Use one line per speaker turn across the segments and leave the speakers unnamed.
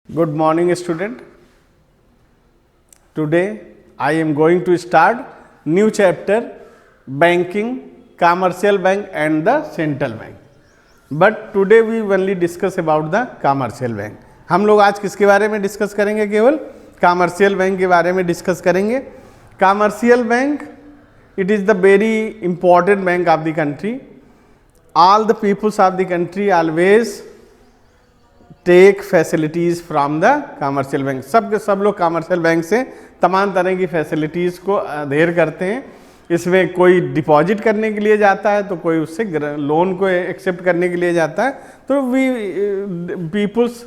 Good morning, student. Today I am going to start new chapter banking, commercial bank and the central bank. But today we only discuss about the commercial bank. हम लोग आज किसके बारे में discuss करेंगे? केवल commercial bank के बारे में डिस्कस करेंगे. Commercial bank, it is the very important bank of the country. All the peoples of the country always take facilities from the commercial bank. सब लोग कमर्शियल बैंक से तमाम तरह की फैसिलिटीज़ को अधेर करते हैं. इसमें कोई डिपॉजिट करने के लिए जाता है तो कोई उससे लोन को एक्सेप्ट करने के लिए जाता है. तो वी पीपुल्स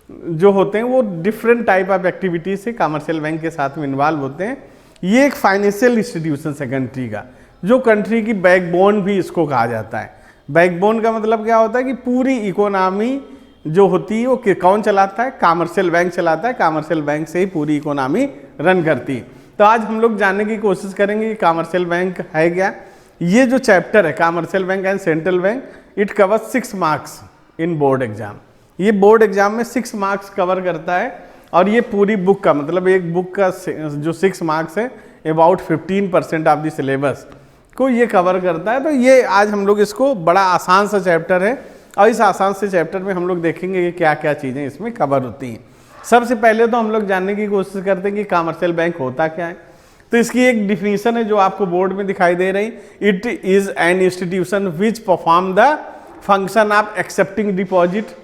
जो होते हैं वो डिफरेंट टाइप ऑफ एक्टिविटीज से कमर्शियल बैंक के साथ में इन्वॉल्व होते हैं. ये एक फाइनेंशियल इंस्टीट्यूशन है कंट्री का, जो कंट्री की बैकबोन भी इसको कहा जाता है. बैकबोन का मतलब क्या होता है कि पूरी इकोनॉमी जो होती है वो कौन चलाता है? कमर्शियल बैंक चलाता है. कमर्शियल बैंक से ही पूरी इकोनॉमी रन करती है. तो आज हम लोग जानने की कोशिश करेंगे कि कमर्शियल बैंक है क्या. ये जो चैप्टर है commercial bank and central bank, it covers 6 marks in board exam. ये बोर्ड एग्जाम में 6 मार्क्स कवर करता है. और ये पूरी बुक का मतलब एक बुक का जो 6 मार्क्स है अबाउट 15% ऑफ द सिलेबस को ये कवर करता है. तो ये आज हम लोग इसको बड़ा आसान सा चैप्टर है और इस आसान से चैप्टर में हम लोग देखेंगे कि क्या क्या चीज़ें इसमें कवर होती हैं. सबसे पहले तो हम लोग जानने की कोशिश करते हैं कि कमर्शियल बैंक होता क्या है. तो इसकी एक डिफिनीशन है जो आपको बोर्ड में दिखाई दे रही. It is an institution which perform the function of accepting deposit,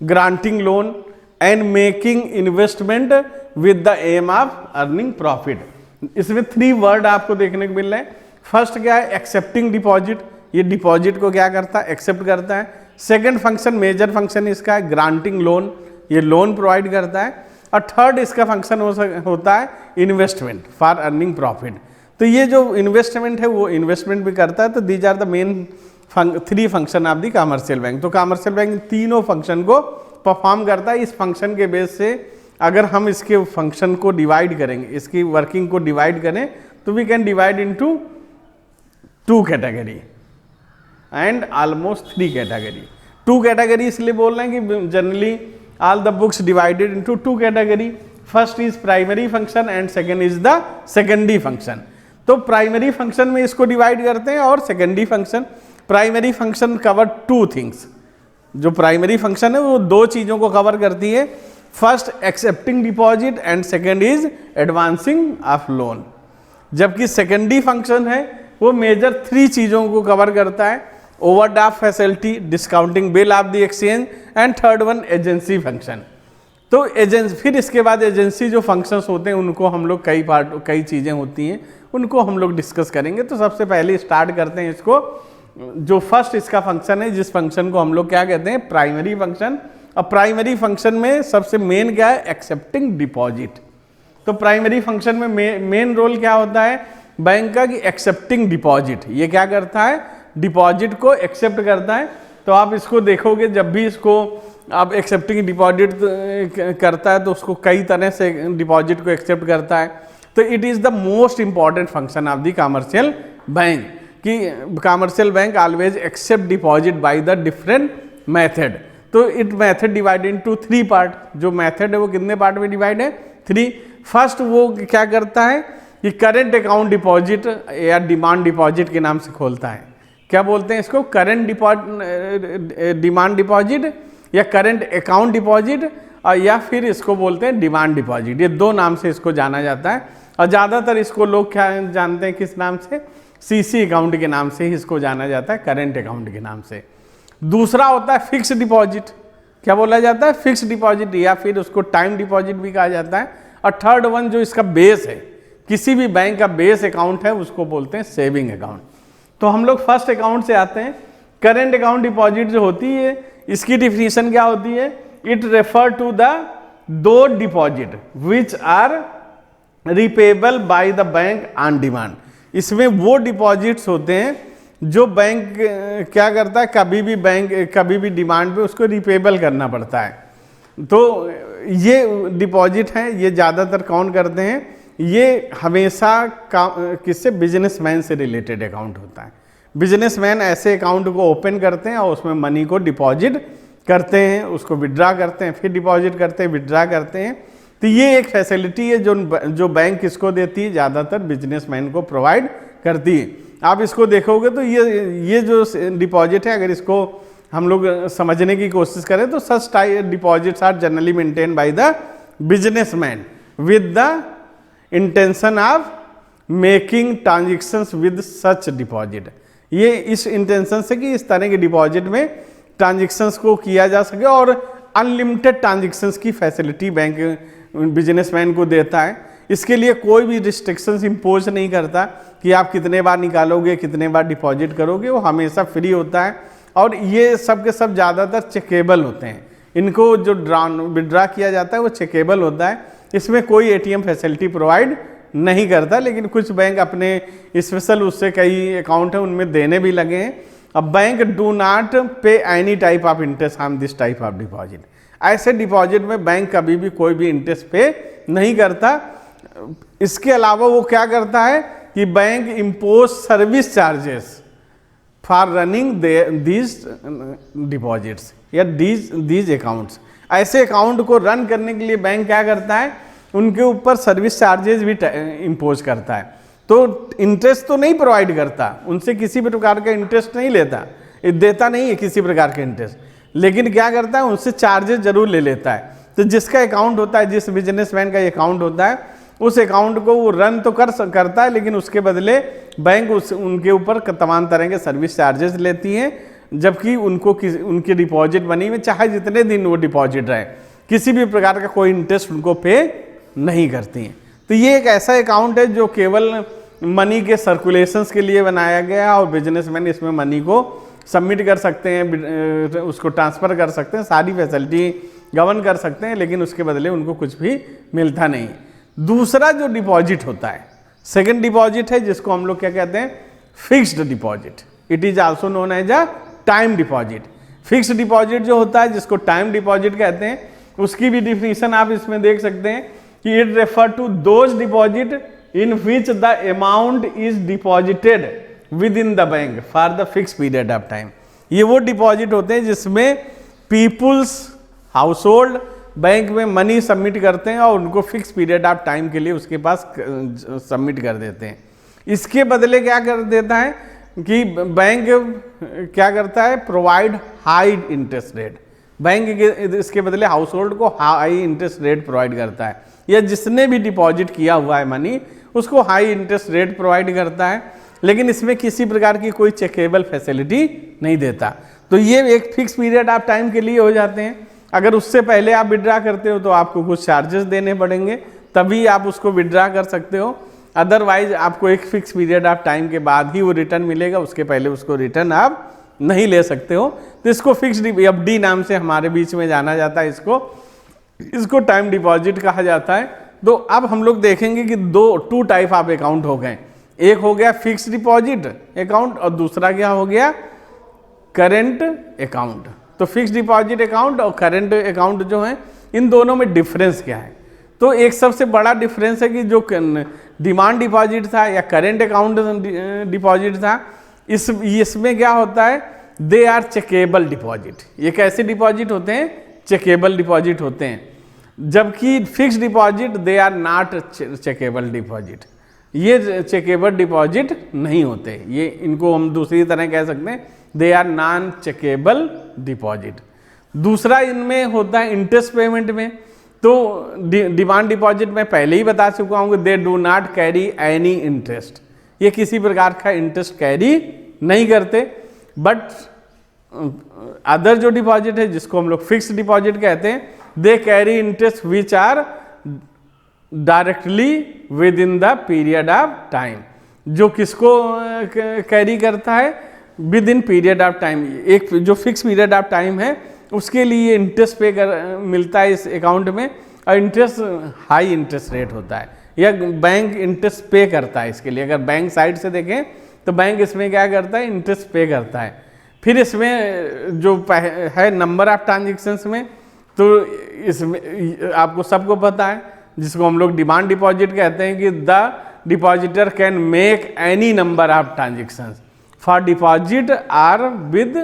granting loan and making investment with the aim of earning profit. इसमें 3 वर्ड आपको देखने को मिल रहे हैं. फर्स्ट क्या है? Accepting deposit. ये डिपॉजिट को क्या करता है? एक्सेप्ट करता है. सेकंड फंक्शन, मेजर फंक्शन इसका है ग्रांटिंग लोन, ये लोन प्रोवाइड करता है. और थर्ड इसका फंक्शन होता है इन्वेस्टमेंट फॉर अर्निंग प्रॉफिट. तो ये जो इन्वेस्टमेंट है वो इन्वेस्टमेंट भी करता है. तो these are the main 3 function of the commercial bank. तो कमर्शियल बैंक तीनों फंक्शन को परफॉर्म करता है. इस फंक्शन के बेस से अगर हम इसके फंक्शन को डिवाइड करेंगे, इसकी वर्किंग को डिवाइड करें, तो we can divide into 2 category and almost 3 category. 2 category इसलिए बोल रहे हैं कि generally all the books divided into 2 category. First is primary function and second is the secondary function. तो प्राइमरी फंक्शन में इसको डिवाइड करते हैं और secondary function. Primary function cover 2 things. जो प्राइमरी फंक्शन है वो 2 चीज़ों को कवर करती है. First accepting deposit and second is advancing of loan. जबकि सेकेंडरी फंक्शन है वो मेजर 3 चीज़ों को कवर करता है. Overdraft facility, discounting bill of the exchange and third one agency function. तो एजेंसी, फिर इसके बाद एजेंसी जो फंक्शंस होते हैं उनको हम लोग कई चीज़ें होती हैं उनको हम लोग डिस्कस करेंगे. तो सबसे पहले स्टार्ट करते हैं इसको. जो फर्स्ट इसका फंक्शन है, जिस फंक्शन को हम लोग क्या कहते हैं? Primary function. और प्राइमरी फंक्शन में सबसे मेन क्या है? Accepting deposit. तो प्राइमरी फंक्शन में मेन रोल क्या होता है बैंक का? कि एक्सेप्टिंग डिपॉजिट. ये क्या करता है? डिपॉजिट को एक्सेप्ट करता है. तो आप इसको देखोगे जब भी इसको आप एक्सेप्टिंग डिपॉजिट करता है तो उसको कई तरह से डिपॉजिट को एक्सेप्ट करता है. तो it is the most important function of the commercial bank कि commercial bank always accept deposit by the different method. तो it method divide into 3 part. जो मेथड है वो कितने पार्ट में डिवाइड है? 3. फर्स्ट वो क्या करता है कि करेंट अकाउंट डिपॉजिट या डिमांड डिपॉजिट के नाम से खोलता है. क्या बोलते हैं इसको? करंट डिमांड डिपॉजिट या करंट अकाउंट डिपॉजिट, और या फिर इसको बोलते हैं डिमांड डिपॉजिट. ये 2 नाम से इसको जाना जाता है. और ज़्यादातर इसको लोग क्या जानते हैं? किस नाम से? सीसी अकाउंट के नाम से ही इसको जाना जाता है, करंट अकाउंट के नाम से. दूसरा होता है फिक्स डिपॉजिट. क्या बोला जाता है? फिक्स डिपॉजिट, या फिर उसको टाइम डिपॉजिट भी कहा जाता है. और थर्ड वन जो इसका बेस है, किसी भी बैंक का बेस अकाउंट है, उसको बोलते हैं सेविंग अकाउंट. तो हम लोग फर्स्ट अकाउंट से आते हैं. करेंट अकाउंट डिपॉजिट जो होती है इसकी डिफिनीशन क्या होती है? It refer to the 2 deposit which are repayable by the bank on demand. इसमें वो डिपॉजिट्स होते हैं जो बैंक क्या करता है, कभी भी डिमांड पे उसको रिपेबल करना पड़ता है. तो ये डिपॉजिट हैं, ये ज़्यादातर कौन करते हैं? ये हमेशा किससे? बिजनेसमैन से रिलेटेड अकाउंट होता है. बिजनेसमैन ऐसे अकाउंट को ओपन करते हैं और उसमें मनी को डिपॉजिट करते हैं, उसको विड्रा करते हैं, फिर डिपॉजिट करते हैं, विड्रा करते हैं। तो ये एक फैसिलिटी है जो बैंक किसको देती है, ज़्यादातर बिजनेसमैन को प्रोवाइड करती है। आप इसको देखोगे तो ये जो डिपॉजिट है, अगर इसको हम लोग समझने की कोशिश करें तो such type deposits are generally maintain by the businessman with the intention of making transactions with such deposit. ये इस इंटेंशन से कि इस तरह के डिपॉजिट में ट्रांजेक्शंस को किया जा सके और अनलिमिटेड ट्रांजेक्शंस की फैसिलिटी बैंक बिजनेसमैन को देता है। इसके लिए कोई भी रिस्ट्रिक्शंस इम्पोज नहीं करता कि आप कितने बार निकालोगे, कितने बार डिपॉजिट करोगे, वो हमेशा फ्री होता है। और ये सब के सब ज़्यादातर चेकेबल होते हैं, इनको जो विड्रा किया जाता है वो चेकेबल होता है। इसमें कोई एटीएम फैसिलिटी प्रोवाइड नहीं करता, लेकिन कुछ बैंक अपने स्पेशल उससे कई अकाउंट हैं उनमें देने भी लगे हैं। अब बैंक डू नॉट पे any type of interest on this type of deposit. ऐसे डिपॉजिट में बैंक कभी भी कोई भी इंटरेस्ट पे नहीं करता। इसके अलावा वो क्या करता है कि bank impose service charges for running these deposits या दीज अकाउंट्स। ऐसे अकाउंट को रन करने के लिए बैंक क्या करता है, उनके ऊपर सर्विस चार्जेस भी इम्पोज करता है। तो इंटरेस्ट तो नहीं प्रोवाइड करता, उनसे किसी भी प्रकार का इंटरेस्ट नहीं लेता, देता नहीं है किसी प्रकार का इंटरेस्ट, लेकिन क्या करता है उनसे चार्जेस जरूर ले लेता है। तो जिसका अकाउंट होता है, जिस बिजनेसमैन का अकाउंट होता है, उस अकाउंट को वो रन तो करता है, लेकिन उसके बदले बैंक उनके ऊपर तमाम तरह के सर्विस चार्जेस लेती हैं, जबकि उनकी डिपॉजिट मनी में चाहे जितने दिन वो डिपॉजिट रहे, किसी भी प्रकार का कोई इंटरेस्ट उनको पे नहीं करती हैं। तो ये एक ऐसा अकाउंट है जो केवल मनी के सर्कुलेशंस के लिए बनाया गया और बिजनेसमैन इसमें मनी को सबमिट कर सकते हैं, उसको ट्रांसफ़र कर सकते हैं, सारी फैसिलिटी गवर्न कर सकते हैं, लेकिन उसके बदले उनको कुछ भी मिलता नहीं। दूसरा जो डिपॉजिट होता है, सेकंड डिपॉजिट है, जिसको हम लोग क्या कहते हैं, fixed deposit. It is also known as a time deposit. Fixed deposit जो होता है, जिसको टाइम डिपॉजिट कहते हैं, उसकी भी डिफिनीशन आप इसमें देख सकते हैं कि it refer to those deposit in which the amount is deposited within the bank for the fix period of time. ये वो डिपॉजिट होते हैं जिसमें पीपुल्स हाउस होल्ड बैंक में मनी सबमिट करते हैं और उनको फिक्स पीरियड ऑफ टाइम के लिए उसके पास सबमिट कर देते हैं। इसके बदले क्या कर देता है कि बैंक क्या करता है, provide high interest rate. Bank इसके बदले हाउस होल्ड को हाई इंटरेस्ट रेट प्रोवाइड करता है, या जिसने भी डिपॉजिट किया हुआ है मनी उसको हाई इंटरेस्ट रेट प्रोवाइड करता है, लेकिन इसमें किसी प्रकार की कोई चेकेबल फैसिलिटी नहीं देता। तो ये एक फिक्स पीरियड ऑफ टाइम के लिए हो जाते हैं। अगर उससे पहले आप विड्रा करते हो तो आपको कुछ चार्जेस देने पड़ेंगे, तभी आप उसको विड्रा कर सकते हो। अदरवाइज आपको एक फिक्स पीरियड ऑफ टाइम के बाद ही वो रिटर्न मिलेगा, उसके पहले उसको रिटर्न आप नहीं ले सकते हो। तो इसको फिक्स्ड एफडी नाम से हमारे बीच में जाना जाता है, इसको टाइम डिपॉजिट कहा जाता है। तो अब हम लोग देखेंगे कि टू टाइप ऑफ अकाउंट हो गए। एक हो गया फिक्स्ड डिपॉजिट अकाउंट और दूसरा क्या हो गया, करेंट अकाउंट। तो फिक्स्ड डिपॉजिट अकाउंट और करेंट अकाउंट जो है, इन दोनों में डिफरेंस क्या है? तो एक सबसे बड़ा डिफरेंस है कि जो डिमांड डिपॉजिट था या करेंट अकाउंट डिपॉजिट था, इसमें क्या होता है, दे आर चेकेबल डिपॉजिट। ये कैसे डिपॉजिट होते हैं, चेकेबल डिपॉजिट होते हैं। जबकि fixed deposit they are not chequeable deposit, ये चेकेबल डिपॉजिट नहीं होते। ये इनको हम दूसरी तरह कह सकते हैं, they are non chequeable deposit. दूसरा इनमें होता है इंटरेस्ट पेमेंट में। तो डिमांड डिपॉजिट में पहले ही बता चुका हूँ, they do not carry any interest, ये किसी प्रकार का इंटरेस्ट कैरी नहीं करते। बट अदर जो डिपॉजिट है, जिसको हम लोग फिक्स्ड डिपॉजिट कहते हैं, they carry interest which are directly within the period of time. जो किसको कैरी करता है, within period of time. एक जो फिक्स पीरियड ऑफ टाइम है उसके लिए इंटरेस्ट मिलता है इस अकाउंट में, और इंटरेस्ट हाई इंटरेस्ट रेट होता है, या बैंक इंटरेस्ट पे करता है इसके लिए। अगर बैंक साइड से देखें तो बैंक इसमें क्या करता है, इंटरेस्ट पे करता है। फिर इसमें जो है नंबर ऑफ ट्रांजेक्शन्स में, तो इसमें आपको सबको पता है, जिसको हम लोग डिमांड डिपॉजिट कहते हैं, कि the depositor can make any number of transactions for deposit or with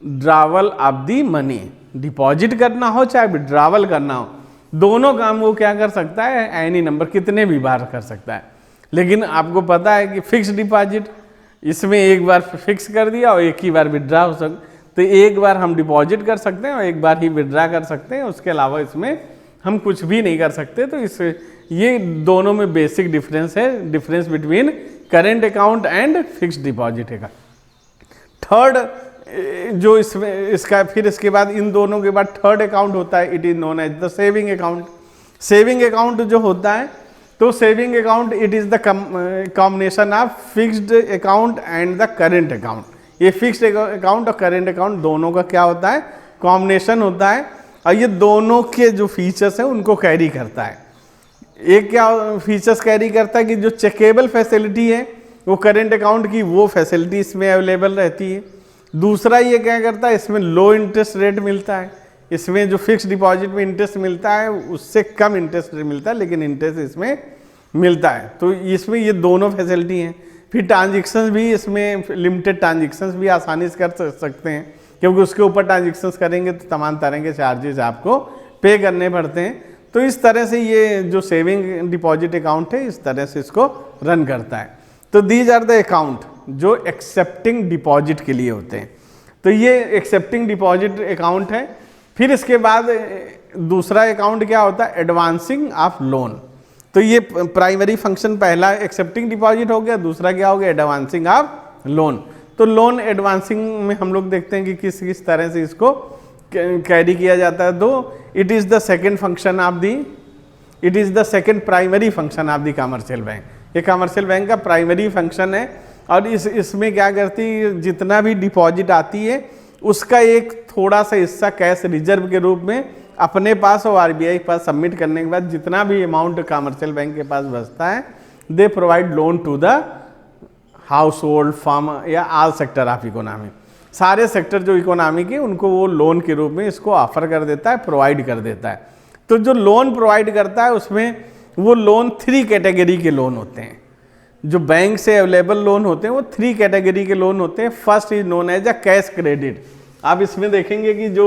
ड्रावल of the money, deposit करना हो चाहे विड्रावल करना हो, दोनों काम वो क्या कर सकता है, एनी नंबर कितने भी बार कर सकता है। लेकिन आपको पता है कि फिक्स डिपॉजिट, इसमें एक बार फिक्स कर दिया और एक ही बार विड्रा हो सकता, तो एक बार हम डिपॉजिट कर सकते हैं और एक बार ही विड्रा कर सकते हैं, उसके अलावा इसमें हम कुछ भी नहीं कर सकते। तो इस ये दोनों में बेसिक डिफरेंस है, difference between current account and fixed deposit का। थर्ड जो इसमें इसका फिर इसके बाद इन दोनों के बाद थर्ड अकाउंट होता है, it is known as the saving account. Saving account जो होता है, तो saving account it is the combination of fixed account and the current account. ये फिक्स्ड अकाउंट और करेंट अकाउंट दोनों का क्या होता है, कॉम्बिनेशन होता है, और ये दोनों के जो फीचर्स हैं उनको कैरी करता है। एक क्या फीचर्स कैरी करता है कि जो चेकेबल फैसिलिटी है वो करेंट अकाउंट की, वो फैसिलिटी इसमें अवेलेबल रहती है। दूसरा ये क्या करता है, इसमें लो इंटरेस्ट रेट मिलता है, इसमें जो फिक्स डिपॉजिट में इंटरेस्ट मिलता है उससे कम इंटरेस्ट रेट मिलता है, लेकिन इंटरेस्ट इसमें मिलता है। तो इसमें ये दोनों फैसिलिटी हैं। फिर ट्रांजेक्शन्स भी इसमें लिमिटेड ट्रांजेक्शन्स भी आसानी से कर सकते हैं, क्योंकि उसके ऊपर ट्रांजेक्शन्स करेंगे तो तमाम तरह के चार्जेस आपको पे करने पड़ते हैं। तो इस तरह से ये जो सेविंग डिपॉजिट अकाउंट है इस तरह से इसको रन करता है। तो दीज आर द अकाउंट जो एक्सेप्टिंग डिपॉजिट के लिए होते हैं। तो ये एक्सेप्टिंग डिपॉजिट अकाउंट है। फिर इसके बाद दूसरा अकाउंट क्या होता है, एडवांसिंग ऑफ लोन। तो ये प्राइमरी फंक्शन पहला एक्सेप्टिंग डिपॉजिट हो गया, दूसरा क्या हो गया, एडवांसिंग ऑफ लोन। तो लोन एडवांसिंग में हम लोग देखते हैं कि किस किस तरह से इसको कैरी किया जाता है। दो it is the second function of the, it is the second primary function of the commercial bank. ये कमर्शियल बैंक का प्राइमरी फंक्शन है, और इसमें क्या करती है, जितना भी डिपॉजिट आती है उसका एक थोड़ा सा हिस्सा कैश रिजर्व के रूप में अपने पास और आरबीआई के पास सबमिट करने के बाद जितना भी अमाउंट कमर्शियल बैंक के पास बचता है, they provide loan to the household, firm या ऑल सेक्टर ऑफ इकोनॉमी। सारे सेक्टर जो इकोनॉमी के उनको वो लोन के रूप में इसको ऑफर कर देता है, प्रोवाइड कर देता है। तो जो लोन प्रोवाइड करता है उसमें वो लोन 3 कैटेगरी के लोन होते हैं। जो बैंक से अवेलेबल लोन होते हैं वो 3 कैटेगरी के लोन होते हैं। First is known as a cash credit. आप इसमें देखेंगे कि जो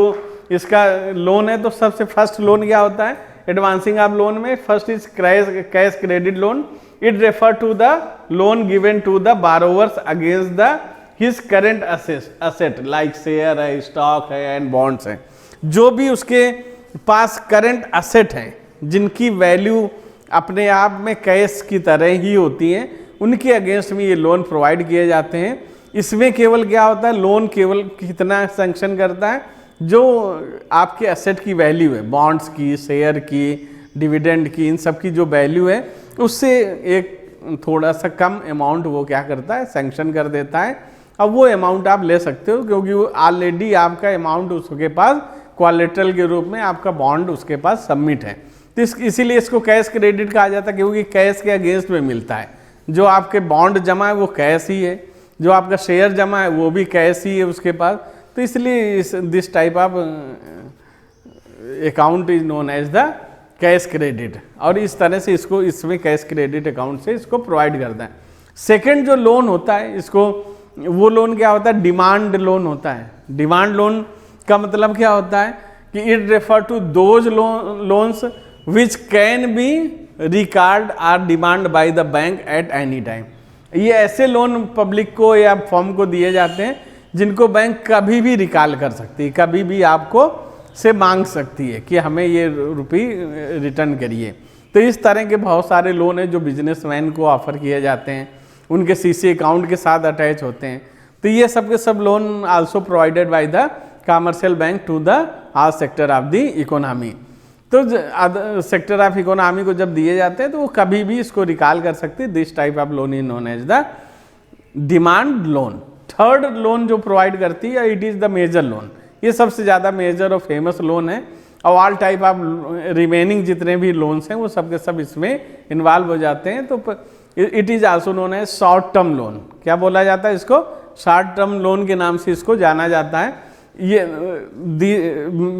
इसका लोन है तो सबसे फर्स्ट लोन क्या होता है, एडवांसिंग ऑफ लोन में first is cash credit loan. It refer to the loan given to the borrowers against the his current asset like share है, स्टॉक है एंड बॉन्ड्स हैं। जो भी उसके पास करंट असेट हैं जिनकी वैल्यू अपने आप में कैश की तरह ही होती है, उनके अगेंस्ट में ये लोन प्रोवाइड किए जाते हैं। इसमें केवल क्या होता है, लोन केवल कितना सैंक्शन करता है, जो आपके एसेट की वैल्यू है, बॉन्ड्स की, शेयर की, डिविडेंड की, इन सब की जो वैल्यू है उससे एक थोड़ा सा कम अमाउंट वो क्या करता है, सैंक्शन कर देता है। अब वो अमाउंट आप ले सकते हो क्योंकि वो ऑलरेडी आपका अमाउंट उसके पास कोलेटरल के रूप में आपका बॉन्ड उसके पास सबमिट है। तो इसीलिए इसको कैश क्रेडिट कहा जाता है, क्योंकि कैश के अगेंस्ट में मिलता है। जो आपके बॉन्ड जमा है वो कैश ही है, जो आपका शेयर जमा है वो भी कैश ही है उसके पास। तो इसलिए this type of account is known as the cash credit, और इस तरह से इसको इसमें कैश क्रेडिट अकाउंट से इसको प्रोवाइड करता है। सेकंड जो लोन होता है इसको, वो लोन क्या होता है, डिमांड लोन होता है। डिमांड लोन का मतलब क्या होता है कि it refer to those loans which can be recalled or demand by the bank at any time. ये ऐसे लोन पब्लिक को या फर्म को दिए जाते हैं जिनको बैंक कभी भी रिकॉल कर सकती है, कभी भी आपको से मांग सकती है कि हमें ये रुपये रिटर्न करिए। तो इस तरह के बहुत सारे लोन हैं जो बिजनेसमैन को ऑफर किए जाते हैं, उनके सीसी अकाउंट के साथ अटैच होते हैं। तो ये सब के सब loan also provided by the commercial bank to the all sector of the economy. तो सेक्टर ऑफ इकोनॉमी को जब दिए जाते हैं तो वो कभी भी इसको रिकॉल कर सकते हैं। This type of loan is known as the demand loan. Third loan जो प्रोवाइड करती है it is the major loan. ये सबसे ज़्यादा मेजर और फेमस लोन है, और ऑल टाइप ऑफ रिमेनिंग जितने भी लोन्स हैं वो सब के सब इसमें इन्वॉल्व हो जाते हैं। तो it is also known as short term loan. क्या बोला जाता है इसको, शॉर्ट टर्म लोन के नाम से इसको जाना जाता है। ये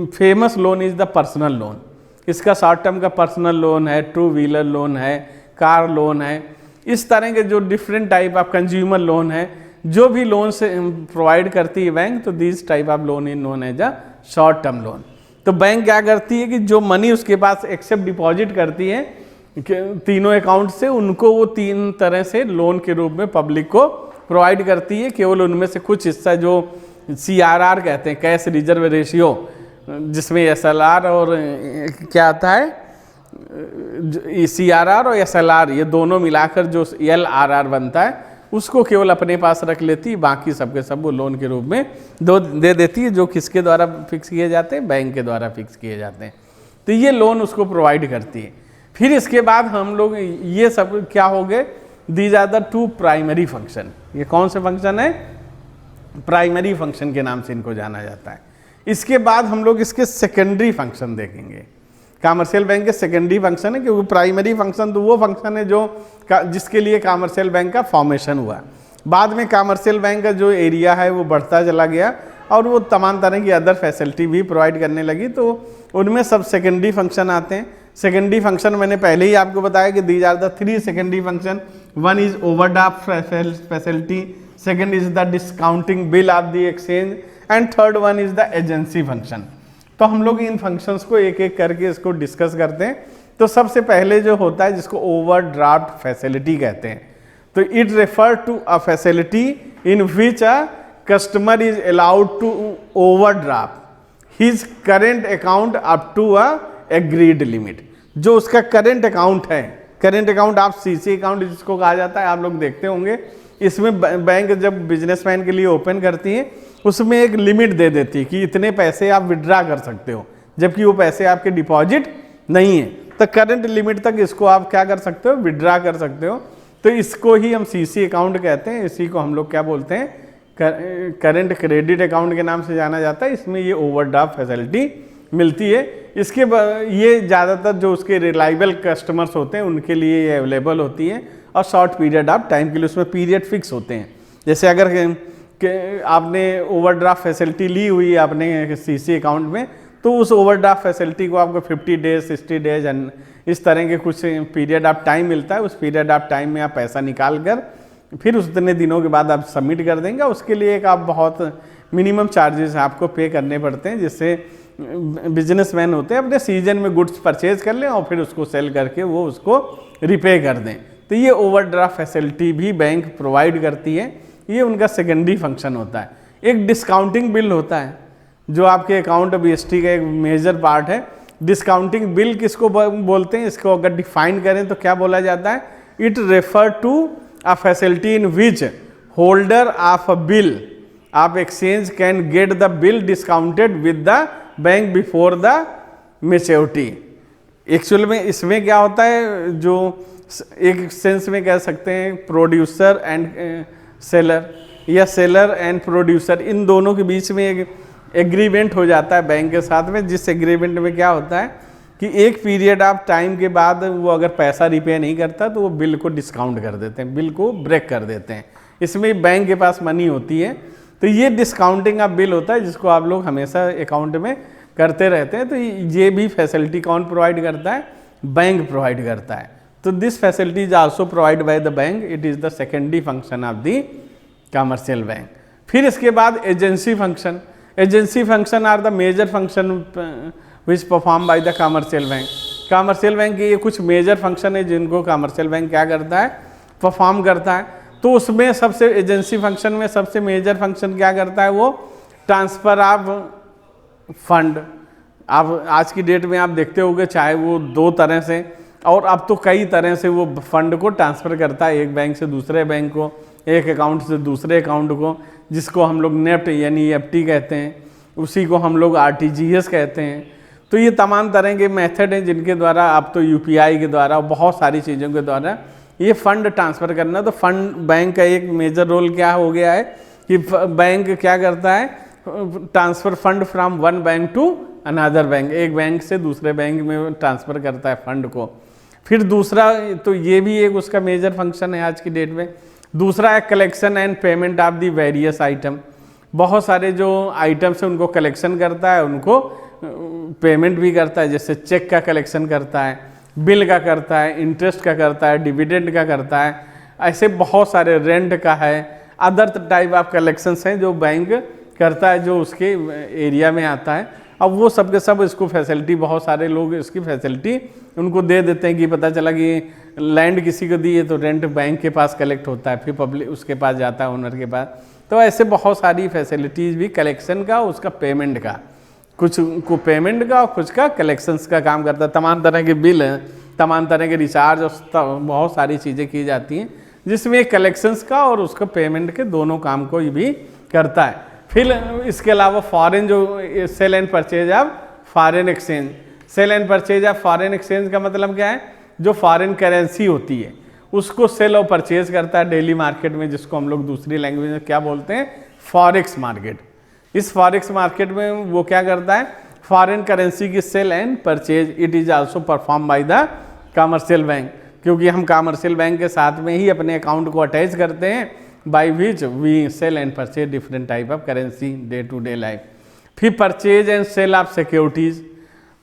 famous loan is the personal loan. इसका शॉर्ट टर्म का पर्सनल लोन है, टू व्हीलर लोन है, कार लोन है, इस तरह के जो different type of consumer loan है जो भी लोन से प्रोवाइड करती है बैंक, तो this type of loan is known as a short term loan. तो बैंक क्या करती है कि जो मनी उसके पास एक्सेप्ट डिपॉजिट करती है तीनों अकाउंट से, उनको वो 3 तरह से लोन के रूप में पब्लिक को प्रोवाइड करती है। केवल उनमें से कुछ हिस्सा जो CRR कहते हैं, कैश रिजर्व रेशियो, जिसमें SLR और क्या आता है CRR और SLR, ये दोनों मिलाकर जो LRR बनता है, उसको केवल अपने पास रख लेती है। बाकी सबके सब वो लोन के रूप में दे देती है, जो किसके द्वारा फिक्स किए जाते हैं, बैंक के द्वारा फिक्स किए जाते हैं। तो ये लोन उसको प्रोवाइड करती है। फिर इसके बाद हम लोग ये सब क्या हो गए, these are the 2 primary function. ये कौन से फंक्शन है, प्राइमरी फंक्शन के नाम से इनको जाना जाता है। इसके बाद हम लोग इसके सेकेंडरी फंक्शन देखेंगे। कमर्शियल बैंक के सेकेंडरी फंक्शन है, क्योंकि प्राइमरी फंक्शन तो वो फंक्शन है जो जिसके लिए कमर्शियल बैंक का फॉर्मेशन हुआ। बाद में कमर्शियल बैंक का जो एरिया है वो बढ़ता चला गया और वो तमाम तरह की अदर फैसिलिटी भी प्रोवाइड करने लगी, तो उनमें सब सेकेंडरी फंक्शन आते हैं। सेकेंडरी फंक्शन मैंने पहले ही आपको बताया कि these are the 3 secondary function. One is overdraft facility, second is the discounting bill of the exchange, and third one is the agency function. तो हम लोग इन फंक्शंस को एक एक करके इसको डिस्कस करते हैं। तो सबसे पहले जो होता है, जिसको ओवरड्राफ्ट फैसिलिटी कहते हैं, तो it refer to a facility in which a customer is allowed to overdraft his current account up to a agreed limit. जो उसका करेंट अकाउंट है, करेंट अकाउंट आप CC अकाउंट जिसको कहा जाता है, आप लोग देखते होंगे। इसमें बैंक जब बिजनेसमैन के लिए ओपन करती है, उसमें एक लिमिट दे देती है कि इतने पैसे आप विड्रा कर सकते हो, जबकि वो पैसे आपके डिपॉजिट नहीं है। तो करंट लिमिट तक इसको आप क्या कर सकते हो, विड्रा कर सकते हो। तो इसको ही हम CC अकाउंट कहते हैं। इसी को हम लोग क्या बोलते हैं, करंट क्रेडिट अकाउंट के नाम से जाना जाता है। इसमें ये ओवरड्राफ्ट फैसिलिटी मिलती है। इसके ये ज़्यादातर जो उसके रिलायबल कस्टमर्स होते हैं उनके लिए ये अवेलेबल होती है, और शॉर्ट पीरियड ऑफ टाइम के लिए उसमें पीरियड फिक्स होते हैं। जैसे अगर आपने ओवरड्राफ्ट फैसिलिटी ली हुई है आपने CC अकाउंट में, तो उस ओवरड्राफ्ट फैसिलिटी को आपको 50 डेज 60 डेज इस तरह के कुछ पीरियड ऑफ टाइम मिलता है। उस पीरियड ऑफ टाइम में आप पैसा निकाल कर फिर उतने दिनों के बाद आप सबमिट कर देंगे। उसके लिए एक आप बहुत मिनिमम चार्जेस आपको पे करने पड़ते हैं, जिससे बिजनेसमैन होते हैं अपने सीजन में गुड्स परचेज कर लें और फिर उसको सेल करके वो उसको रिपे कर दें। तो ये ओवरड्राफ्ट फैसिलिटी भी बैंक प्रोवाइड करती है। ये उनका सेकेंडरी फंक्शन होता है। एक डिस्काउंटिंग बिल होता है, जो आपके अकाउंट BST का एक मेजर पार्ट है। डिस्काउंटिंग बिल किसको बोलते हैं, इसको अगर डिफाइन करें तो क्या बोला जाता है, it refer to a facility in which holder of a bill of exchange can get the bill discounted with the bank before the maturity. Actual में इसमें क्या होता है, जो एक सेंस में कह सकते हैं प्रोड्यूसर एंड सेलर या सेलर एंड प्रोड्यूसर, इन दोनों के बीच में एक एग्रीमेंट हो जाता है बैंक के साथ में। जिस एग्रीमेंट में क्या होता है कि एक पीरियड ऑफ टाइम के बाद वो अगर पैसा रिपे नहीं करता तो वो बिल को डिस्काउंट कर देते हैं, बिल को ब्रेक कर देते हैं। इसमें बैंक के पास मनी होती है, तो ये डिस्काउंटिंग ऑफ बिल होता है, जिसको आप लोग हमेशा अकाउंट में करते रहते हैं। तो ये भी फैसिलिटी कौन प्रोवाइड करता है, बैंक प्रोवाइड करता है। तो this facility is also provide by the bank, it is the secondary function of the commercial bank. फिर इसके बाद agency function. Agency function are the major function which perform by the commercial bank. Commercial bank के ये कुछ major function है जिनको commercial bank क्या करता है, परफॉर्म करता है। तो उसमें सबसे एजेंसी फंक्शन में सबसे मेजर फंक्शन क्या करता है, वो ट्रांसफ़र ऑफ फंड। आप आज की डेट में आप देखते होंगे, चाहे वो 2 तरह से और अब तो कई तरह से वो फंड को ट्रांसफ़र करता है, एक बैंक से दूसरे बैंक को, एक अकाउंट से दूसरे अकाउंट को, जिसको हम लोग नेफ्ट यानी EFT कहते हैं, उसी को हम लोग RTGS कहते हैं। तो ये तमाम तरह के मेथड हैं जिनके द्वारा आप तो UPI के द्वारा बहुत सारी चीज़ों के द्वारा ये फंड ट्रांसफ़र करना। तो फंड बैंक का एक मेजर रोल क्या हो गया है कि बैंक क्या करता है, transfer fund from one bank to another bank, एक बैंक से दूसरे बैंक में ट्रांसफ़र करता है फंड को। फिर दूसरा, तो ये भी एक उसका मेजर फंक्शन है आज की डेट में। दूसरा है collection and payment of the various item. बहुत सारे जो आइटम्स हैं उनको कलेक्शन करता है, उनको पेमेंट भी करता है, जैसे चेक का कलेक्शन करता है, बिल का करता है, इंटरेस्ट का करता है, डिविडेंड का करता है, ऐसे बहुत सारे, रेंट का है, अदर टाइप ऑफ कलेक्शंस हैं जो बैंक करता है, जो उसके एरिया में आता है। अब वो सब के सब इसको फैसिलिटी, बहुत सारे लोग इसकी फैसिलिटी उनको दे देते हैं कि पता चला कि लैंड किसी को दी है तो रेंट बैंक के पास कलेक्ट होता है, फिर पब्लिक उसके पास जाता है, ओनर के पास। तो ऐसे बहुत सारी फैसिलिटीज़ भी कलेक्शन का, उसका पेमेंट का, कुछ को पेमेंट का और कुछ का कलेक्शंस का काम करता है। तमाम तरह के बिल हैं, तमाम तरह के रिचार्ज और बहुत सारी चीज़ें की जाती हैं, जिसमें कलेक्शंस का और उसका पेमेंट के दोनों काम को भी करता है। फिर इसके अलावा फॉरेन जो sale and purchase of foreign exchange, sale and purchase of foreign exchange का मतलब क्या है, जो फॉरेन करेंसी होती है उसको सेल और परचेज करता है डेली मार्केट में, जिसको हम लोग दूसरी लैंग्वेज में क्या बोलते हैं, फॉरेक्स मार्केट। इस फॉरेक्स मार्केट में वो क्या करता है, फॉरेन करेंसी की sale and purchase it is also perform by the commercial bank, क्योंकि हम कमर्शियल बैंक के साथ में ही अपने अकाउंट को अटैच करते हैं, by which we sell and purchase different type of currency day to day life. फिर purchase and sell of securities,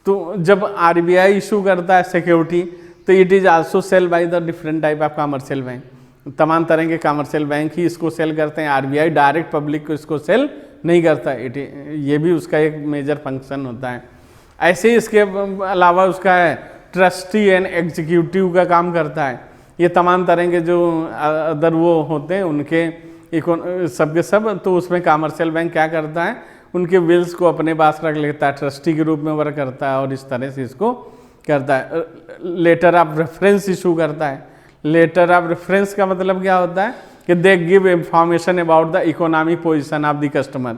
तो जब आरबीआई इशू करता है सिक्योरिटी तो it is also sell by the different type of commercial bank. तमाम तरह के commercial bank ही इसको सेल करते हैं, आरबीआई डायरेक्ट पब्लिक को इसको सेल नहीं करता। ये भी उसका एक मेजर फंक्शन होता है। ऐसे ही इसके अलावा उसका है ट्रस्टी एंड एग्जीक्यूटिव का काम करता है। ये तमाम तरह के जो अदर वो होते हैं उनके सब के सब, तो उसमें कमर्शियल बैंक क्या करता है, उनके बिल्स को अपने पास रख लेता है, ट्रस्टी के रूप में वर्क करता है और इस तरह से इसको करता है। लेटर ऑफ रेफरेंस इशू करता है। लेटर ऑफ रेफरेंस का मतलब क्या होता है कि they give information about the economic position of the customer.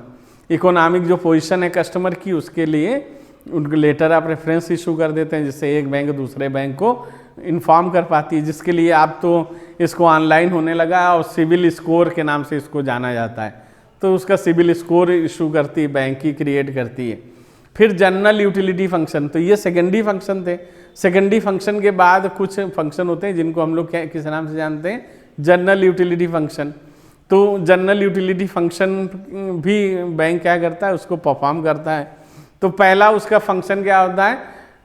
Economic जो पोजीशन है कस्टमर की, उसके लिए उनको लेटर ऑफ रेफरेंस इशू कर देते हैं, जिससे एक बैंक दूसरे बैंक को इन्फॉर्म कर पाती है, जिसके लिए आप तो इसको ऑनलाइन होने लगा और सिविल स्कोर के नाम से इसको जाना जाता है। तो उसका सिविल स्कोर इशू करती है बैंक की, क्रिएट करती है। फिर जनरल यूटिलिटी फंक्शन, तो ये सेकेंडरी फंक्शन थे। सेकेंडरी फंक्शन के बाद कुछ फंक्शन होते हैं जिनको हम लोग किस नाम से जानते हैं, जनरल यूटिलिटी फंक्शन। तो जनरल यूटिलिटी फंक्शन भी बैंक क्या करता है, उसको परफॉर्म करता है। तो पहला उसका फंक्शन क्या होता है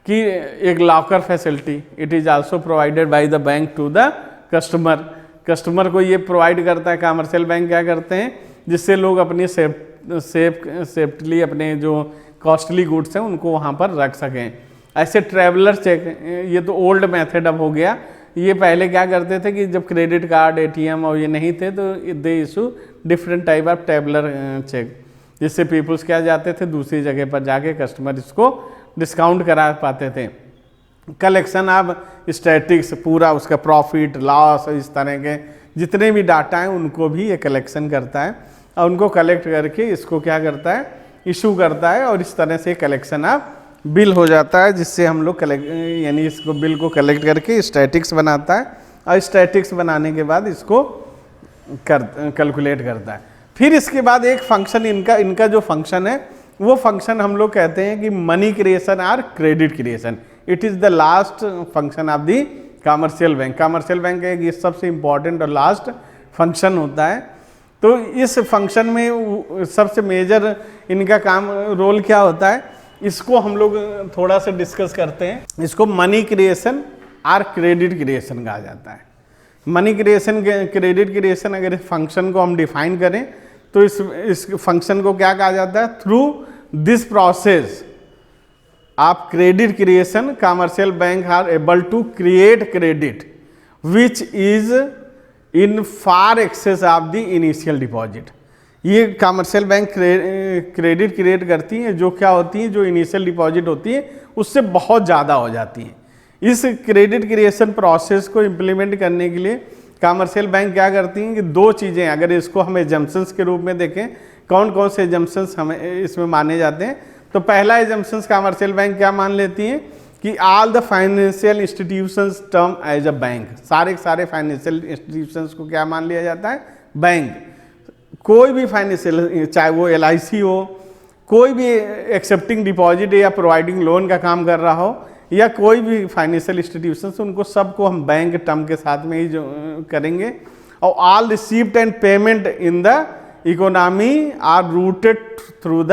कि एक locker facility, it is also provided by the bank to the customer. Customer को ये प्रोवाइड करता है, कमर्शियल बैंक क्या करते हैं, जिससे लोग अपनी सेफ्टली अपने जो कॉस्टली गुड्स हैं उनको वहाँ पर रख सकें। ऐसे ट्रैवलर चेक, ये तो ओल्ड मेथड अब हो गया। ये पहले क्या करते थे कि जब क्रेडिट कार्ड, एटीएम और ये नहीं थे तो they issue different type of traveller cheque, जिससे पीपल्स क्या जाते थे दूसरी जगह पर जाके कस्टमर इसको डिस्काउंट करा पाते थे। कलेक्शन ऑफ स्टैटिक्स, पूरा उसका प्रॉफिट लॉस इस तरह के जितने भी डाटा हैं उनको भी ये कलेक्शन करता है और उनको कलेक्ट करके इसको क्या करता है, इशू करता है। और इस तरह से कलेक्शन ऑफ बिल हो जाता है, जिससे हम लोग यानी इसको बिल को कलेक्ट करके स्टैटिक्स बनाता है और स्टैटिक्स बनाने के बाद इसको कैलकुलेट करता है। फिर इसके बाद एक फंक्शन इनका जो फंक्शन है वो फंक्शन हम लोग कहते हैं कि मनी क्रिएशन और credit creation. It is the last function of the commercial bank. Commercial bank का एक सबसे इम्पॉर्टेंट और लास्ट फंक्शन होता है। तो इस फंक्शन में सबसे मेजर इनका काम रोल क्या होता है, इसको हम लोग थोड़ा सा डिस्कस करते हैं। इसको मनी क्रिएशन और क्रेडिट क्रिएशन कहा जाता है। मनी क्रिएशन, क्रेडिट क्रिएशन, अगर इस फंक्शन को हम डिफाइन करें तो इस फंक्शन को क्या कहा जाता है, through this process of credit creation commercial bank are able to create credit which is in far excess of the initial deposit. ये कमर्शियल बैंक क्रेडिट क्रिएट करती हैं जो क्या होती हैं, जो इनिशियल डिपॉजिट होती है उससे बहुत ज़्यादा हो जाती है। इस क्रेडिट क्रिएशन प्रोसेस को इम्प्लीमेंट करने के लिए कमर्शियल बैंक क्या करती हैं कि दो चीज़ें, अगर इसको हम एजम्पशंस के रूप में देखें, कौन कौन से एजम्पशंस हमें इसमें माने जाते हैं। तो पहला एजम्पशंस कमर्शियल बैंक क्या मान लेती हैं कि all the financial institutions term as a bank. सारे फाइनेंशियल इंस्टीट्यूशंस को क्या मान लिया जाता है, बैंक। कोई भी फाइनेंशियल, चाहे वो LIC हो, कोई भी एक्सेप्टिंग डिपॉजिट या प्रोवाइडिंग लोन का काम कर रहा हो, या कोई भी फाइनेंशियल इंस्टीट्यूशंस, उनको सबको हम बैंक टर्म के साथ में ही जो करेंगे। और all receipt and payment in the economy are routed through the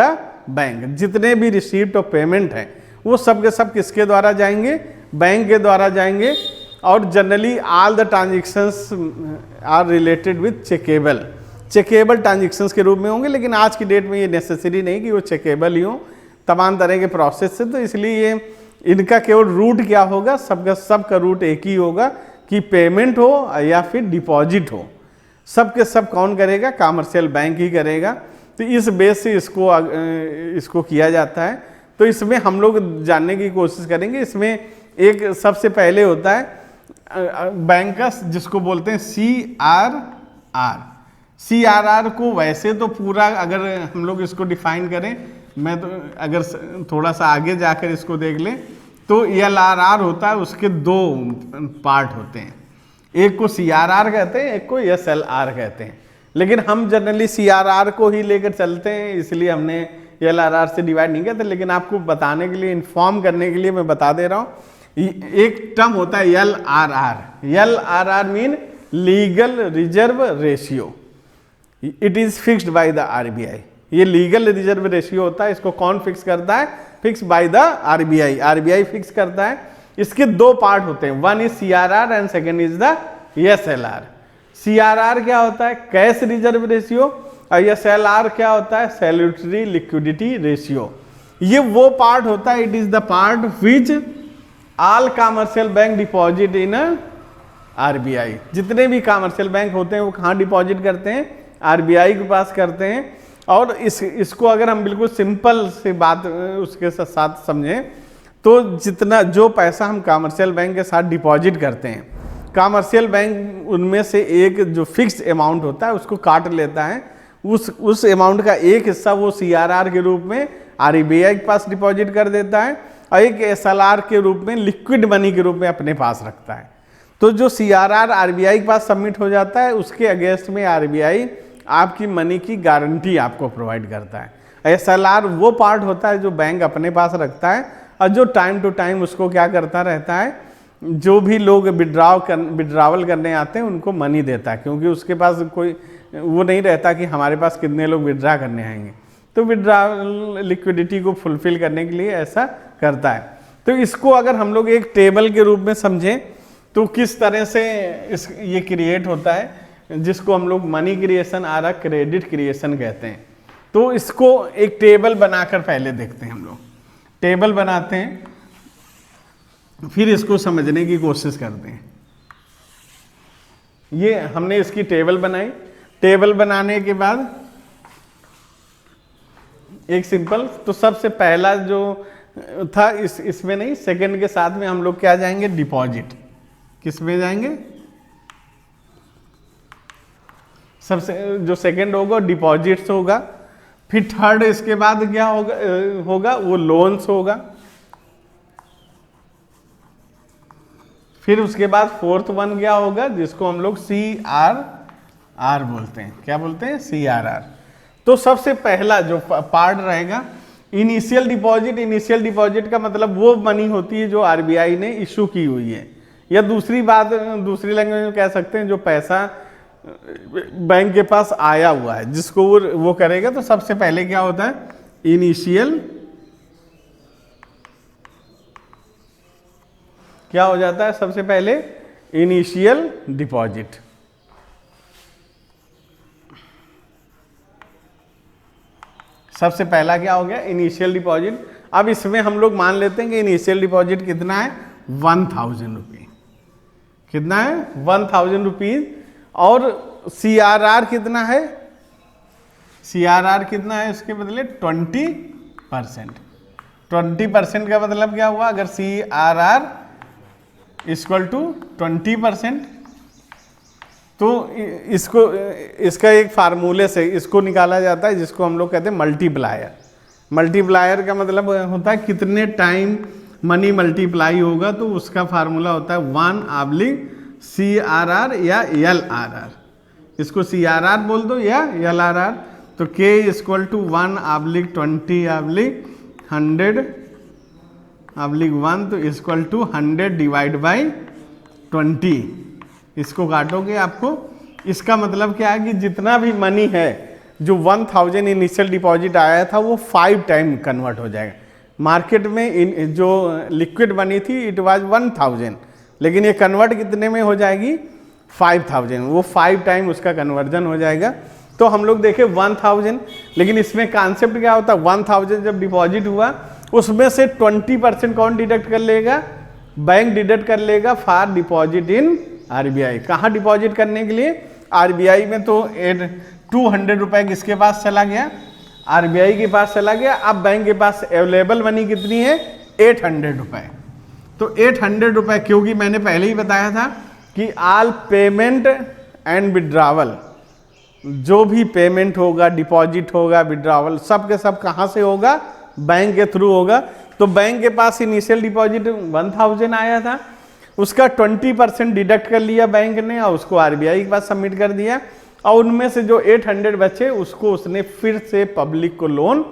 bank. जितने भी रिसीप्ट और पेमेंट हैं वो सब के सब किसके द्वारा जाएंगे, बैंक के द्वारा जाएंगे। और generally all the transactions are related with chequeable. Chequeable transactions के रूप में होंगे, लेकिन आज की डेट में ये नेसेसरी नहीं कि वो चेकेबल ही हो तमाम तरह के प्रोसेस से। तो इसलिए ये इनका केवल रूट क्या होगा, सबका रूट एक ही होगा कि पेमेंट हो या फिर डिपॉजिट हो, सबके सब कौन करेगा, कमर्शियल बैंक ही करेगा। तो इस बेस से इसको किया जाता है। तो इसमें हम लोग जानने की कोशिश करेंगे। इसमें एक सबसे पहले होता है बैंक का, जिसको बोलते हैं CRR। CRR को वैसे तो पूरा अगर हम लोग इसको डिफाइन करें, मैं तो अगर थोड़ा सा आगे जाकर इसको देख लें तो LRR होता है, उसके दो पार्ट होते हैं, एक को CRR कहते हैं, एक को SLR कहते हैं। लेकिन हम जनरली CRR को ही लेकर चलते हैं, इसलिए हमने LRR से डिवाइड नहीं किया था। लेकिन आपको बताने के लिए, इन्फॉर्म करने के लिए मैं बता दे रहा हूँ, एक टर्म होता है LRR। LRR mean legal reserve ratio, it is fixed by the RBI। ये लीगल रिजर्व रेशियो होता है, इसको कौन फिक्स करता है, fix by the RBI fix करता है। इसके दो पार्ट होते हैं, one is CRR and second is the SLR। CRR क्या होता है, कैश रिजर्व रेशियो, और SLR क्या होता है, सैल्यूटरी लिक्विडिटी रेशियो। ये वो पार्ट होता है, it is the part which all commercial bank deposit in RBI। जितने भी कमर्शियल बैंक होते हैं वो कहाँ डिपॉजिट करते हैं, RBI के पास करते हैं। और इसको अगर हम बिल्कुल सिंपल से बात उसके साथ समझें तो जितना जो पैसा हम कमर्शियल बैंक के साथ डिपॉजिट करते हैं, कमर्शियल बैंक उनमें से एक जो फिक्स अमाउंट होता है उसको काट लेता है, उस अमाउंट का एक हिस्सा वो CRR के रूप में RBI के पास डिपॉजिट कर देता है, और एक SLR के रूप में लिक्विड मनी के रूप में अपने पास रखता है। तो जो CRR RBI के पास सबमिट हो जाता है, उसके अगेंस्ट में RBI आपकी मनी की गारंटी आपको प्रोवाइड करता है। SLR वो पार्ट होता है जो बैंक अपने पास रखता है, और जो टाइम टू टाइम उसको क्या करता रहता है, जो भी लोग विड्रावल करने आते हैं उनको मनी देता है, क्योंकि उसके पास कोई वो नहीं रहता कि हमारे पास कितने लोग विड्रा करने आएंगे। तो विड्रावल लिक्विडिटी को फुलफिल करने के लिए ऐसा करता है। तो इसको अगर हम लोग एक टेबल के रूप में समझें तो किस तरह से ये क्रिएट होता है, जिसको हम लोग मनी क्रिएशन और क्रेडिट क्रिएशन कहते हैं। तो इसको एक टेबल बनाकर पहले देखते हैं, हम लोग टेबल बनाते हैं, फिर इसको समझने की कोशिश करते हैं। ये हमने इसकी टेबल बनाई। टेबल बनाने के बाद एक सिंपल, तो सबसे पहला जो था इसमें नहीं, सेकंड के साथ में हम लोग क्या जाएंगे, डिपॉजिट। किस में जाएंगे, सबसे जो सेकंड होगा डिपॉजिट्स होगा। फिर थर्ड इसके बाद क्या होगा वो लोन्स होगा। फिर उसके बाद फोर्थ वन क्या होगा, जिसको हम लोग CRR बोलते हैं। क्या बोलते हैं, CRR। तो सबसे पहला जो पार्ट रहेगा इनिशियल डिपॉजिट। इनिशियल डिपॉजिट का मतलब वो मनी होती है जो RBI ने इशू की हुई है, या दूसरी लैंग्वेज में कह सकते हैं जो पैसा बैंक के पास आया हुआ है, जिसको वो करेगा। तो सबसे पहले क्या होता है, इनिशियल क्या हो जाता है, सबसे पहले इनिशियल डिपॉजिट। सबसे पहला क्या हो गया, इनिशियल डिपॉजिट। अब इसमें हम लोग मान लेते हैं कि इनिशियल डिपॉजिट कितना है, 1000 रुपये। कितना है, 1000 रुपीज। और CRR कितना है, CRR कितना है, इसके बदले 20%। 20% का मतलब क्या हुआ, अगर CRR इक्वल टू 20%, तो इसका एक फार्मूले से इसको निकाला जाता है, जिसको हम लोग कहते हैं मल्टीप्लायर। मल्टीप्लायर का मतलब होता है कितने टाइम मनी मल्टीप्लाई होगा, तो उसका फार्मूला होता है 1/CRR या LRR। इसको CRR बोल दो या LRR। तो K इक्वल टू 1/20/100/100 तो इक्वल टू 100 डिवाइड बाई 20। इसको काटोगे आपको, इसका मतलब क्या है कि जितना भी मनी है, जो 1000 इनिशियल डिपॉजिट आया था वो 5 टाइम कन्वर्ट हो जाएगा। मार्केट में जो लिक्विड मनी थी इट वाज 1000, लेकिन ये कन्वर्ट कितने में हो जाएगी, 5000। वो 5 टाइम उसका कन्वर्जन हो जाएगा। तो हम लोग देखे 1000, लेकिन इसमें कॉन्सेप्ट क्या होता है, 1000 जब डिपॉजिट हुआ उसमें से 20% कौन डिडक्ट कर लेगा, बैंक डिडक्ट कर लेगा फॉर डिपॉजिट इन आरबीआई। कहाँ डिपॉजिट करने के लिए, आरबीआई में। तो 200 रुपये किसके पास चला गया, आरबीआई के पास चला गया। अब बैंक के पास अवेलेबल मनी कितनी है, 800 रुपये। तो 800 रुपये, क्योंकि मैंने पहले ही बताया था कि ऑल पेमेंट एंड विड्रावल, जो भी पेमेंट होगा, डिपॉजिट होगा, विड्रावल, सब के सब कहाँ से होगा, बैंक के थ्रू होगा। तो बैंक के पास इनिशियल डिपॉजिट 1000 आया था, उसका 20% डिडक्ट कर लिया बैंक ने और उसको आरबीआई के पास सबमिट कर दिया, और उनमें से जो 800 बचे उसको उसने फिर से पब्लिक को लोन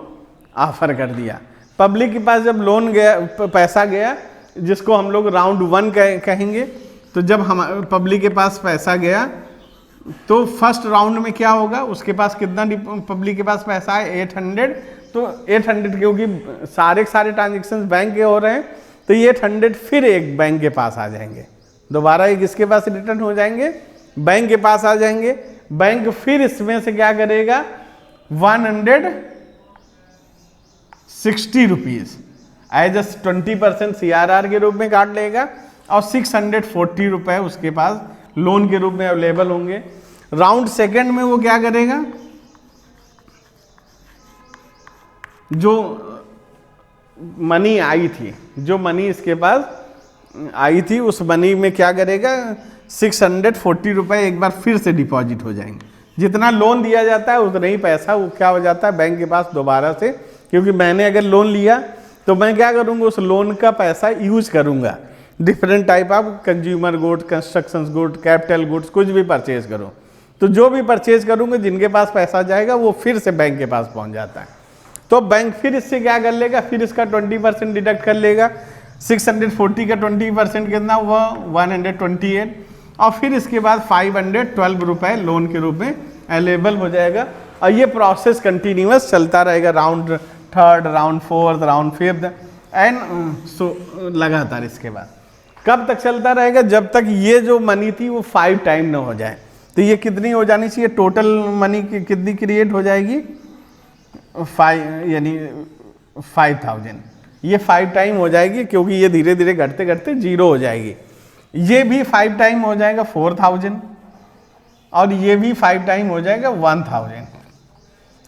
ऑफर कर दिया। पब्लिक के पास जब लोन गया, पैसा गया, जिसको हम लोग राउंड 1 कहेंगे, तो जब हम पब्लिक के पास पैसा गया तो फर्स्ट राउंड में क्या होगा, उसके पास कितना पब्लिक के पास पैसा है, 800। तो 800, क्योंकि सारे ट्रांजेक्शन बैंक के हो रहे हैं, तो ये 800 फिर एक बैंक के पास आ जाएंगे, दोबारा ये किसके पास रिटर्न हो जाएंगे, बैंक के पास आ जाएंगे। बैंक फिर इसमें से क्या करेगा, 160 रुपीज़ एज 20% CRR के रूप में काट लेगा, और 640 रुपये उसके पास लोन के रूप में अवेलेबल होंगे। राउंड सेकंड में वो क्या करेगा, जो मनी आई थी, जो मनी इसके पास आई थी, उस मनी में क्या करेगा, 640 रुपये एक बार फिर से डिपॉजिट हो जाएंगे। जितना लोन दिया जाता है उतना ही पैसा वो क्या हो जाता है बैंक के पास दोबारा से, क्योंकि मैंने अगर लोन लिया तो मैं क्या करूँगा, उस लोन का पैसा यूज करूँगा different type of consumer goods, construction goods, capital goods, कुछ भी परचेज करूँ। तो जो भी परचेज करूँगा, जिनके पास पैसा जाएगा वो फिर से बैंक के पास पहुँच जाता है। तो बैंक फिर इससे क्या कर लेगा, फिर इसका 20% डिडक्ट कर लेगा। 640 का 20% कितना हुआ, 128, और फिर इसके बाद 512 रुपये लोन के रूप में अवेलेबल हो जाएगा। और ये प्रोसेस कंटिन्यूअस चलता रहेगा, round 3rd, round 4th, round 5th and so लगातार। इसके बाद कब तक चलता रहेगा, जब तक ये जो मनी थी वो 5 टाइम ना हो जाए। तो ये कितनी हो जानी चाहिए, टोटल मनी कितनी क्रिएट हो जाएगी, 5, यानी 5000। ये 5 टाइम हो जाएगी, क्योंकि ये धीरे धीरे घटते घटते 0 हो जाएगी। ये भी 5 टाइम हो जाएगा 4000, और ये भी 5 टाइम हो जाएगा 1000।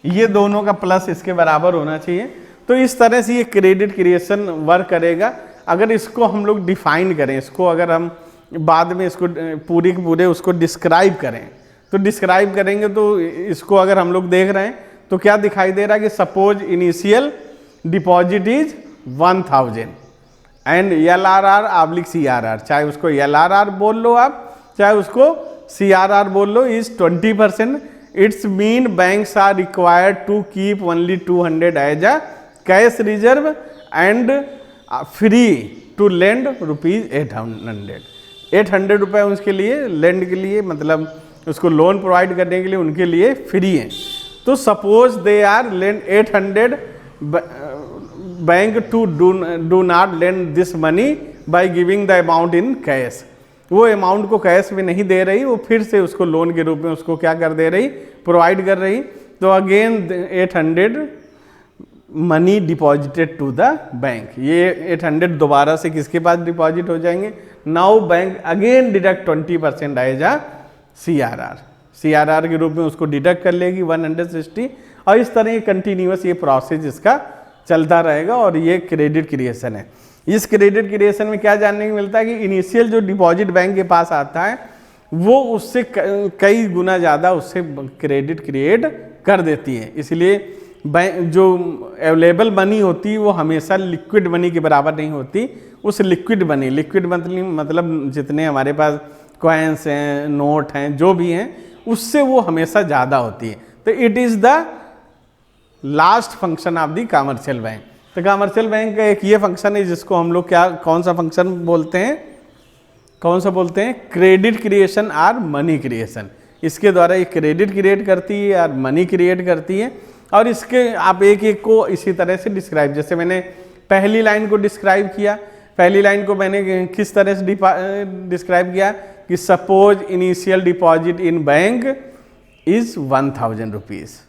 ये दोनों का प्लस इसके बराबर होना चाहिए। तो इस तरह से ये क्रेडिट क्रिएशन वर्क करेगा। अगर इसको हम लोग डिफाइन करें, इसको अगर हम बाद में इसको पूरे के पूरे उसको डिस्क्राइब करें, तो डिस्क्राइब करेंगे तो इसको अगर हम लोग देख रहे हैं तो क्या दिखाई दे रहा है कि suppose initial deposit is 1000 and LRR/CRR, चाहे उसको LRR बोल लो आप, चाहे उसको CRR बोल लो, is 20%। It's mean banks are required to keep only 200 as a cash reserve and free to lend ₹800। 800 रुपये उसके लिए लेंड के लिए, मतलब उसको लोन प्रोवाइड करने के लिए उनके लिए फ्री है। तो suppose they are lend 800, bank to do not lend this money by giving the amount in cash. वो अमाउंट को कैश में नहीं दे रही, वो फिर से उसको लोन के रूप में उसको क्या कर दे रही, प्रोवाइड कर रही। तो again 800 money deposited to the bank, ये 800 दोबारा से किसके पास डिपॉजिट हो जाएंगे। Now bank again deduct 20% as a CRR के रूप में उसको डिडक्ट कर लेगी 160, और इस तरह ये कंटिन्यूअस ये प्रोसेस इसका चलता रहेगा। और ये क्रेडिट क्रिएशन है। इस क्रेडिट क्रिएशन में क्या जानने को मिलता है कि इनिशियल जो डिपॉजिट बैंक के पास आता है वो उससे कई गुना ज़्यादा उससे क्रेडिट क्रिएट कर देती है। इसलिए बैंक जो अवेलेबल मनी होती है वो हमेशा लिक्विड मनी के बराबर नहीं होती। उस लिक्विड मनी, लिक्विड मतलब जितने हमारे पास कॉइन्स हैं, नोट हैं, जो भी हैं, उससे वो हमेशा ज़्यादा होती है। तो it is the last function of the commercial bank. तो कमर्शियल बैंक का एक ये फंक्शन है जिसको हम लोग कौन सा फंक्शन बोलते हैं, कौन सा बोलते हैं, क्रेडिट क्रिएशन और मनी क्रिएशन। इसके द्वारा ये क्रेडिट क्रिएट करती है और मनी क्रिएट करती है। और इसके आप एक एक को इसी तरह से डिस्क्राइब, जैसे मैंने पहली लाइन को डिस्क्राइब किया, पहली लाइन को मैंने किस तरह से डिस्क्राइब किया कि suppose initial deposit in bank is 1000 rupees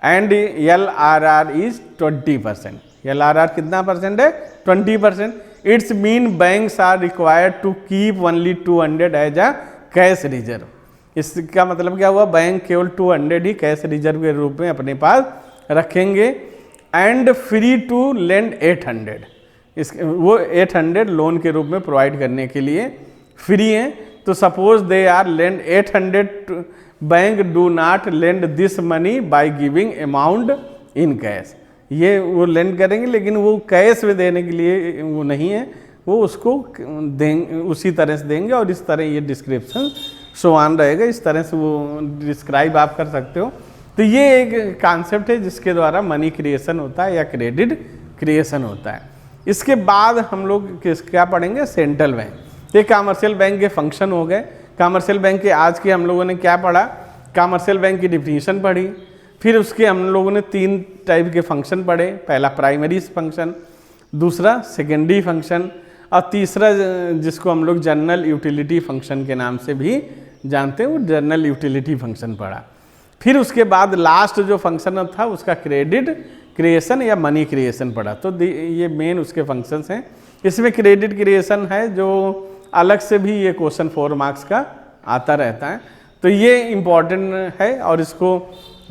and LRR is 20%. LRR कितना परसेंट है? 20%. It's mean banks are required to keep only 200 as a cash reserve. इसका मतलब क्या हुआ? बैंक केवल 200 ही कैश रिजर्व के रूप में अपने पास रखेंगे एंड फ्री टू लेंड 800. इस वो 800 लोन के रूप में प्रोवाइड करने के लिए फ्री हैं. तो suppose they are lend 800, bank do not lend this money by giving amount in cash. ये वो लेंड करेंगे लेकिन वो कैश में देने के लिए वो नहीं है, वो उसको देंगे, उसी तरह से देंगे. और इस तरह ये डिस्क्रिप्शन शो ऑन रहेगा, इस तरह से वो डिस्क्राइब आप कर सकते हो. तो ये एक कॉन्सेप्ट है जिसके द्वारा मनी क्रिएशन होता है या क्रेडिट क्रिएशन होता है. इसके बाद हम लोग क्या पढ़ेंगे? Central bank. ये कमर्शियल बैंक के फंक्शन हो गए. कमर्शियल बैंक के आज के हम लोगों ने क्या पढ़ा? कमर्शियल बैंक की डिफिनीशन पढ़ी. फिर उसके हम लोगों ने 3 टाइप के फंक्शन पढ़े. पहला प्राइमरी फंक्शन, दूसरा सेकेंडरी फंक्शन और तीसरा जिसको हम लोग जनरल यूटिलिटी फंक्शन के नाम से भी जानते हैं, वो जनरल यूटिलिटी फंक्शन पढ़ा. फिर उसके बाद लास्ट जो फंक्शन था उसका क्रेडिट क्रिएशन या मनी क्रिएशन पढ़ा. तो ये मेन उसके फंक्शंस हैं. इसमें क्रेडिट क्रिएशन है जो अलग से भी ये क्वेश्चन 4 मार्क्स का आता रहता है. तो ये इम्पॉर्टेंट है और इसको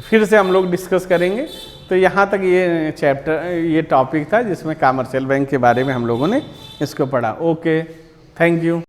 फिर से हम लोग डिस्कस करेंगे. तो यहाँ तक ये चैप्टर, ये टॉपिक था जिसमें कमर्शियल बैंक के बारे में हम लोगों ने इसको पढ़ा. Okay, thank you.